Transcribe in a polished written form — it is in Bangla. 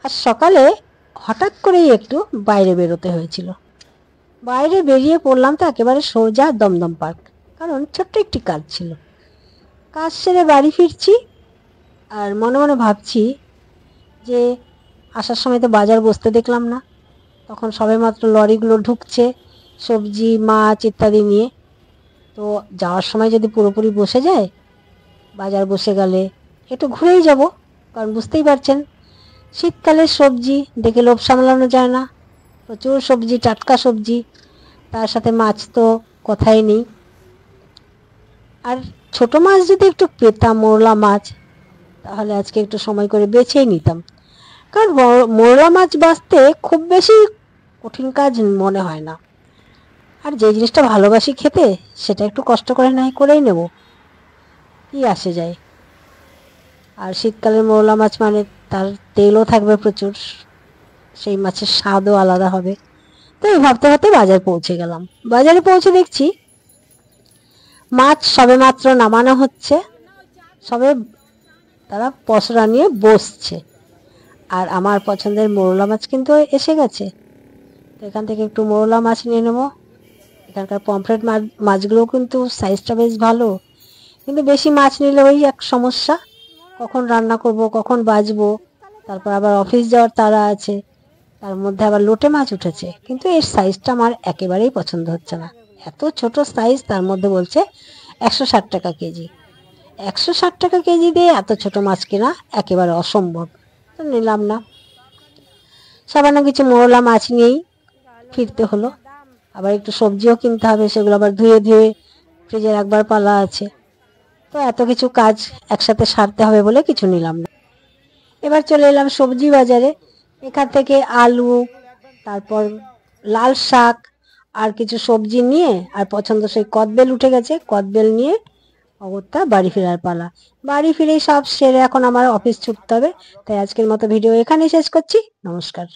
আর সকালে হঠাৎ করেই একটু বাইরে বেরোতে হয়েছিল। বাইরে বেরিয়ে পড়লাম তো একেবারে সোজা দমদম পার্ক, কারণ ছোট্ট একটি কাজ ছিল। কাজ সেরে বাড়ি ফিরছি আর মনে মনে ভাবছি যে আসার সময় তো বাজার বসতে দেখলাম না, তখন সবেমাত্র লরিগুলো ঢুকছে সবজি মাছ ইত্যাদি নিয়ে। তো যাওয়ার সময় যদি পুরোপুরি বসে যায়, বাজার বসে গেলে একটু ঘুরেই যাব, কারণ বুঝতেই পারছেন শীতকালের সবজি দেখে লোভ সামলানো যায় না। প্রচুর সবজি, টাটকা সবজি, তার সাথে মাছ তো কথাই নেই। আর ছোট মাছ যদি একটু পেতাম, মোরলা মাছ, তাহলে আজকে একটু সময় করে বেছেই নিতাম। কারণ মোরলা মাছ বাছতে খুব বেশি কঠিন কাজ মনে হয় না। আর যে জিনিসটা ভালোবাসি খেতে, সেটা একটু কষ্ট করে নাই করেই নেব, কি আসে যায়। আর শীতকালের মোরলা মাছ মানে তার তেলও থাকবে প্রচুর, সেই মাছের স্বাদও আলাদা হবে। তো এই ভাবতে ভাবতে বাজার পৌঁছে গেলাম। বাজারে পৌঁছে দেখছি মাছ সবে মাত্র নামানো হচ্ছে, সবে তারা পসরা নিয়ে বসছে। আর আমার পছন্দের মোরলা মাছ কিন্তু এসে গেছে। তো এখান থেকে একটু মোরলা মাছ নিয়ে নেব। এখানকার পমফ্রেট মাছগুলোও কিন্তু সাইজটা বেশ ভালো, কিন্তু বেশি মাছ নিলে ওই এক সমস্যা, কখন রান্না করব, কখন বাজবো, তারপর আবার অফিস যাওয়ার তাড়া আছে, তার মধ্যে আবার লোটে মাছ উঠেছে। কিন্তু এর সাইজটা আমার একেবারেই পছন্দ হচ্ছে না, এত ছোট সাইজ, তার মধ্যে বলছে 160 টাকা কেজি। 160 টাকা কেজি দিয়ে এত ছোট মাছ কেনা একেবারে অসম্ভব, তো নিলাম না। সামান্য কিছু মোরলা মাছ নিয়েই ফিরতে হলো। আবার একটু সবজিও কিনতে হবে, সেগুলো আবার ধুয়ে ধুয়ে ফ্রিজে রাখবার পালা আছে। তো এত কিছু কাজ একসাথে সারতে হবে বলে কিছু নিলাম না। এবার চলে এলাম সবজি বাজারে। এখান থেকে আলু, তারপর লাল শাক আর কিছু সবজি নিয়ে, আর পছন্দ সেই কদবেল উঠে গেছে, কদবেল নিয়ে অগত্যা বাড়ি ফেরার পালা। বাড়ি ফিরেই সব সেরে এখন আমার অফিস ছুটতে হবে। তাই আজকের মতো ভিডিও এখানেই শেষ করছি। নমস্কার।